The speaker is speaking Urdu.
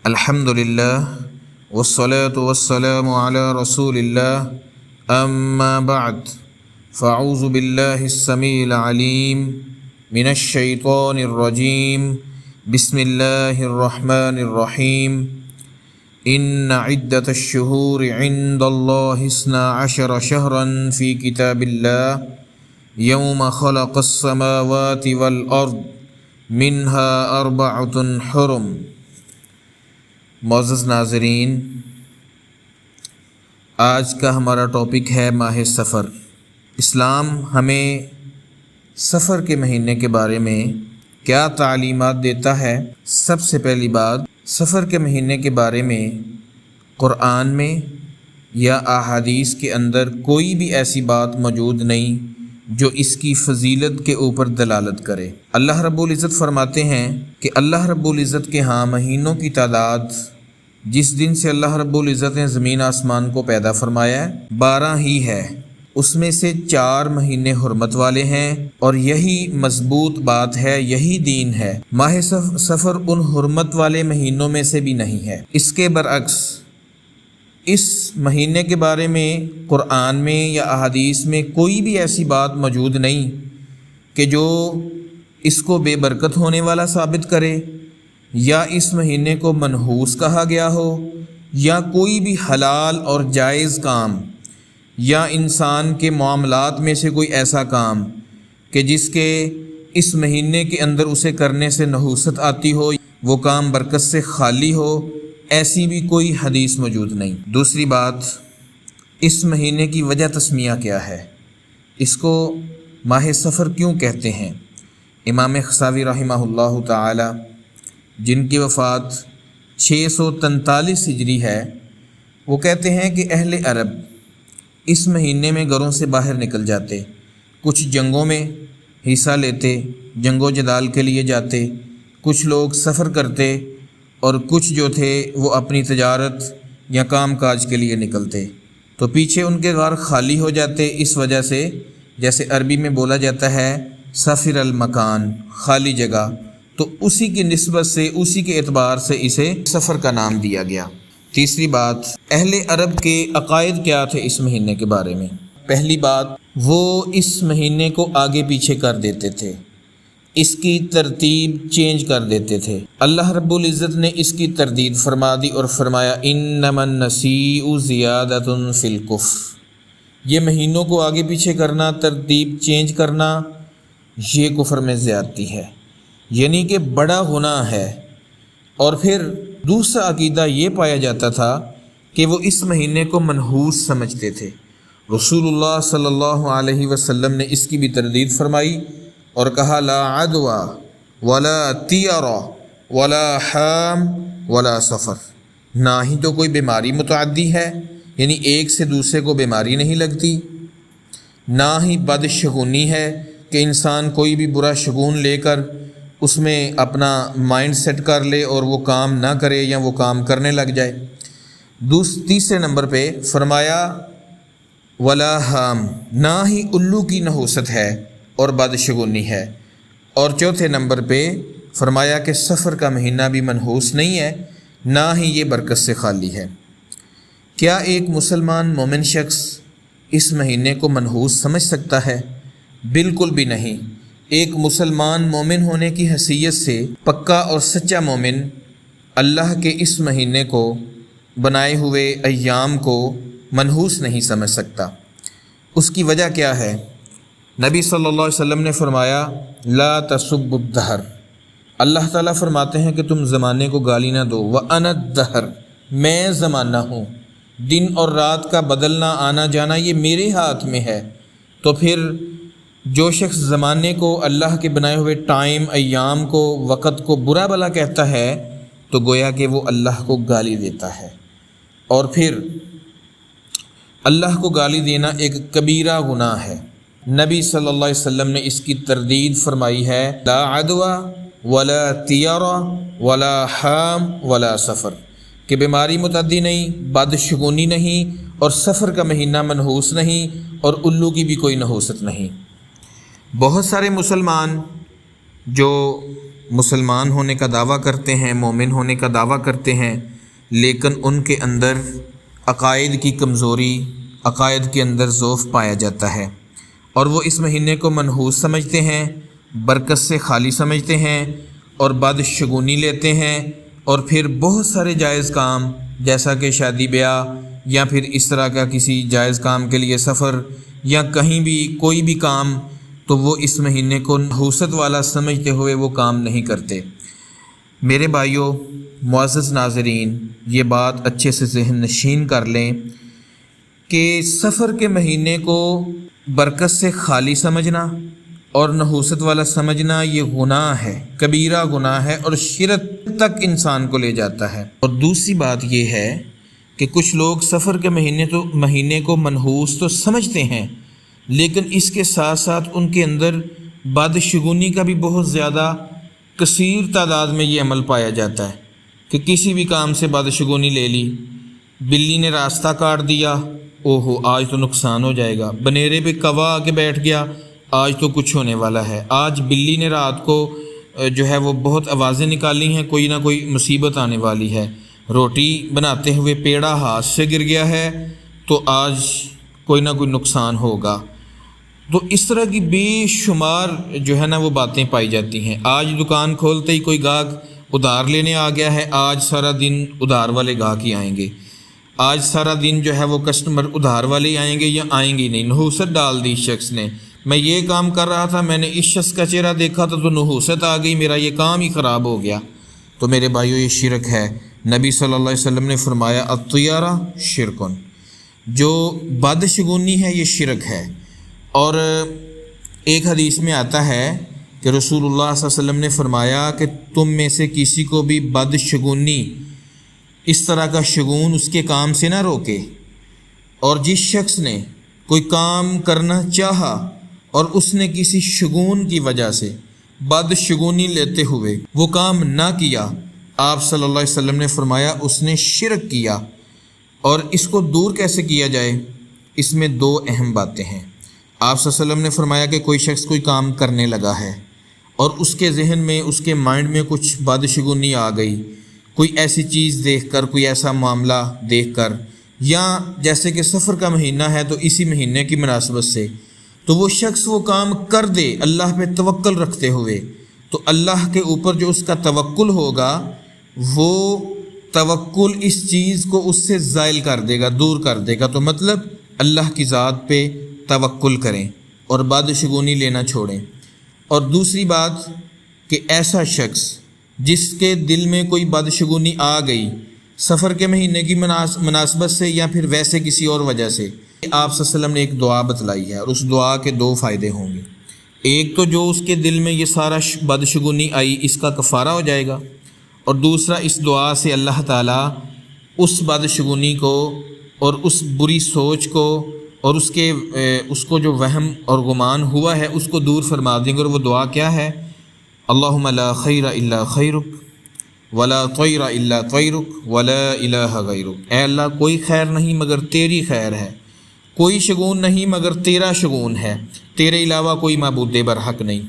الحمدللہ والصلاة والسلام علی رسول اللہ اما بعد فاعوذ باللہ السمیع العلیم من الشیطان الرجیم بسم اللہ الرحمن الرحیم ان عدۃ الشہور عند اللہ 12 شہرا فی کتاب اللہ یوم خلق السماوات والارض منها 4 حرم۔ معزز ناظرین، آج کا ہمارا ٹاپک ہے ماہ سفر۔ اسلام ہمیں سفر کے مہینے کے بارے میں کیا تعلیمات دیتا ہے؟ سب سے پہلی بات، سفر کے مہینے کے بارے میں قرآن میں یا احادیث کے اندر کوئی بھی ایسی بات موجود نہیں جو اس کی فضیلت کے اوپر دلالت کرے۔ اللہ رب العزت فرماتے ہیں کہ اللہ رب العزت کے ہاں مہینوں کی تعداد جس دن سے اللہ رب العزت نے زمین آسمان کو پیدا فرمایا ہے 12 ہی ہے، اس میں سے 4 مہینے حرمت والے ہیں، اور یہی مضبوط بات ہے، یہی دین ہے۔ ماہ سفر ان حرمت والے مہینوں میں سے بھی نہیں ہے۔ اس کے برعکس اس مہینے کے بارے میں قرآن میں یا احادیث میں کوئی بھی ایسی بات موجود نہیں کہ جو اس کو بے برکت ہونے والا ثابت کرے، یا اس مہینے کو منحوس کہا گیا ہو، یا کوئی بھی حلال اور جائز کام یا انسان کے معاملات میں سے کوئی ایسا کام کہ جس کے اس مہینے کے اندر اسے کرنے سے نحوست آتی ہو، وہ کام برکت سے خالی ہو، ایسی بھی کوئی حدیث موجود نہیں۔ دوسری بات، اس مہینے کی وجہ تسمیہ کیا ہے؟ اس کو ماہ سفر کیوں کہتے ہیں؟ امام خشاوی رحمہ اللہ تعالی، جن کی وفات 643 ہجری ہے، وہ کہتے ہیں کہ اہل عرب اس مہینے میں گھروں سے باہر نکل جاتے، کچھ جنگوں میں حصہ لیتے، جنگ و جدال کے لیے جاتے، کچھ لوگ سفر کرتے، اور کچھ جو تھے وہ اپنی تجارت یا کام کاج کے لیے نکلتے، تو پیچھے ان کے گھر خالی ہو جاتے۔ اس وجہ سے جیسے عربی میں بولا جاتا ہے سافر المکان، خالی جگہ، تو اسی کی نسبت سے، اسی کے اعتبار سے اسے سفر کا نام دیا گیا۔ تیسری بات، اہل عرب کے عقائد کیا تھے اس مہینے کے بارے میں؟ پہلی بات، وہ اس مہینے کو آگے پیچھے کر دیتے تھے، اس کی ترتیب چینج کر دیتے تھے۔ اللہ رب العزت نے اس کی تردید فرما دی اور فرمایا انما النسیء زیادۃ فی الکفر۔ یہ مہینوں کو آگے پیچھے کرنا، ترتیب چینج کرنا، یہ کفر میں زیادتی ہے، یعنی کہ بڑا گناہ ہے۔ اور پھر دوسرا عقیدہ یہ پایا جاتا تھا کہ وہ اس مہینے کو منحوس سمجھتے تھے۔ رسول اللہ صلی اللہ علیہ وسلم نے اس کی بھی تردید فرمائی اور کہا لا عدوى ولا طیر ولا حام ولا سفر، نہ ہی تو کوئی بیماری متعدی ہے، یعنی ایک سے دوسرے کو بیماری نہیں لگتی، نہ ہی بدشگونی ہے کہ انسان کوئی بھی برا شگون لے کر اس میں اپنا مائنڈ سیٹ کر لے اور وہ کام نہ کرے یا وہ کام کرنے لگ جائے۔ تیسرے نمبر پہ فرمایا ولا حام، نہ ہی الو کی نحوست ہے اور بدشگونی ہے۔ اور چوتھے نمبر پہ فرمایا کہ سفر کا مہینہ بھی منحوس نہیں ہے، نہ ہی یہ برکت سے خالی ہے۔ کیا ایک مسلمان مومن شخص اس مہینے کو منحوس سمجھ سکتا ہے؟ بالکل بھی نہیں۔ ایک مسلمان مومن ہونے کی حیثیت سے پکا اور سچا مومن اللہ کے اس مہینے کو، بنائے ہوئے ایام کو منحوس نہیں سمجھ سکتا۔ اس کی وجہ کیا ہے؟ نبی صلی اللہ علیہ وسلم نے فرمایا لا تسبوا الدہر، اللہ تعالیٰ فرماتے ہیں کہ تم زمانے کو گالی نہ دو، وَأَنَا الدَّهْرُ، میں زمانہ ہوں، دن اور رات کا بدلنا آنا جانا یہ میرے ہاتھ میں ہے۔ تو پھر جو شخص زمانے کو، اللہ کے بنائے ہوئے ٹائم، ایام کو، وقت کو برا بھلا کہتا ہے تو گویا کہ وہ اللہ کو گالی دیتا ہے، اور پھر اللہ کو گالی دینا ایک کبیرہ گناہ ہے۔ نبی صلی اللہ علیہ وسلم نے اس کی تردید فرمائی ہے لا عدوى ولا طیر ولا حام ولا سفر، کہ بیماری متعدی نہیں، بدشگونی نہیں، اور سفر کا مہینہ منحوس نہیں، اور الو کی بھی کوئی نحوست نہیں۔ بہت سارے مسلمان جو مسلمان ہونے کا دعویٰ کرتے ہیں، مومن ہونے کا دعویٰ کرتے ہیں، لیکن ان کے اندر عقائد کی کمزوری، عقائد کے اندر ضعف پایا جاتا ہے، اور وہ اس مہینے کو منحوس سمجھتے ہیں، برکت سے خالی سمجھتے ہیں اور بدشگونی لیتے ہیں، اور پھر بہت سارے جائز کام جیسا کہ شادی بیاہ یا پھر اس طرح کا کسی جائز کام کے لیے سفر یا کہیں بھی کوئی بھی کام، تو وہ اس مہینے کو نحوست والا سمجھتے ہوئے وہ کام نہیں کرتے۔ میرے بھائیوں، معزز ناظرین، یہ بات اچھے سے ذہن نشین کر لیں کہ سفر کے مہینے کو برکت سے خالی سمجھنا اور نحوست والا سمجھنا یہ گناہ ہے، کبیرہ گناہ ہے، اور شرک تک انسان کو لے جاتا ہے۔ اور دوسری بات یہ ہے کہ کچھ لوگ سفر کے مہینے کو منحوس تو سمجھتے ہیں، لیکن اس کے ساتھ ساتھ ان کے اندر بدشگونی کا بھی بہت زیادہ کثیر تعداد میں یہ عمل پایا جاتا ہے کہ کسی بھی کام سے بدشگونی لے لی، بلی نے راستہ کاٹ دیا، اوہو آج تو نقصان ہو جائے گا، بنیرے پہ کوا آ کے بیٹھ گیا، آج تو کچھ ہونے والا ہے، آج بلی نے رات کو جو ہے وہ بہت آوازیں نکالی ہیں، کوئی نہ کوئی مصیبت آنے والی ہے، روٹی بناتے ہوئے پیڑا ہاتھ سے گر گیا ہے تو آج کوئی نہ کوئی نقصان ہوگا۔ تو اس طرح کی بے شمار جو ہے نا وہ باتیں پائی جاتی ہیں۔ آج دکان کھولتے ہی کوئی گاہک ادھار لینے آ گیا ہے، آج سارا دن ادھار والے گاہک ہی آئیں گے، آج سارا دن جو ہے وہ کسٹمر ادھار والے ہی آئیں گے یا آئیں گے نہیں۔ نحوست ڈال دی شخص نے، میں یہ کام کر رہا تھا، میں نے اس شخص کا چہرہ دیکھا تھا تو نحوست آ گئی، میرا یہ کام ہی خراب ہو گیا۔ تو میرے بھائیو، یہ شرک ہے۔ نبی صلی اللہ علیہ وسلم نے فرمایا الطیارہ شرکن، جو بدشگونی ہے یہ شرک ہے۔ اور ایک حدیث میں آتا ہے کہ رسول اللہ صلی اللہ علیہ وسلم نے فرمایا کہ تم میں سے کسی کو بھی بدشگونی، اس طرح کا شگون اس کے کام سے نہ روکے، اور جس شخص نے کوئی کام کرنا چاہا اور اس نے کسی شگون کی وجہ سے بدشگونی لیتے ہوئے وہ کام نہ کیا، آپ صلی اللہ علیہ وسلم نے فرمایا اس نے شرک کیا۔ اور اس کو دور کیسے کیا جائے؟ اس میں دو اہم باتیں ہیں۔ آپ صلی اللہ علیہ وسلم نے فرمایا کہ کوئی شخص کوئی کام کرنے لگا ہے اور اس کے ذہن میں، اس کے مائنڈ میں کچھ بدشگونی آ گئی، کوئی ایسی چیز دیکھ کر، کوئی ایسا معاملہ دیکھ کر، یا جیسے کہ سفر کا مہینہ ہے تو اسی مہینے کی مناسبت سے تو وہ شخص وہ کام کر دے اللہ پہ توکل رکھتے ہوئے، تو اللہ کے اوپر جو اس کا توکل ہوگا وہ توکل اس چیز کو اس سے زائل کر دے گا، دور کر دے گا۔ تو مطلب اللہ کی ذات پہ توکل کریں اور بدشگونی لینا چھوڑیں۔ اور دوسری بات کہ ایسا شخص جس کے دل میں کوئی بدشگونی آ گئی سفر کے مہینے کی مناسبت سے یا پھر ویسے کسی اور وجہ سے، آپ صلی اللہ علیہ وسلم نے ایک دعا بتلائی ہے، اور اس دعا کے دو فائدے ہوں گے۔ ایک تو جو اس کے دل میں یہ سارا بدشگونی آئی اس کا کفارہ ہو جائے گا، اور دوسرا اس دعا سے اللہ تعالیٰ اس بدشگونی کو اور اس بری سوچ کو اور اس کو جو وہم اور گمان ہوا ہے اس کو دور فرما دیں گے۔ اور وہ دعا کیا ہے؟ اللہم لا خیر الا خیرک ولا طیر الا طیرک ولا الہ غیرک۔ اے اللہ، کوئی خیر نہیں مگر تیری خیر ہے، کوئی شگون نہیں مگر تیرا شگون ہے، تیرے علاوہ کوئی معبود برحق نہیں۔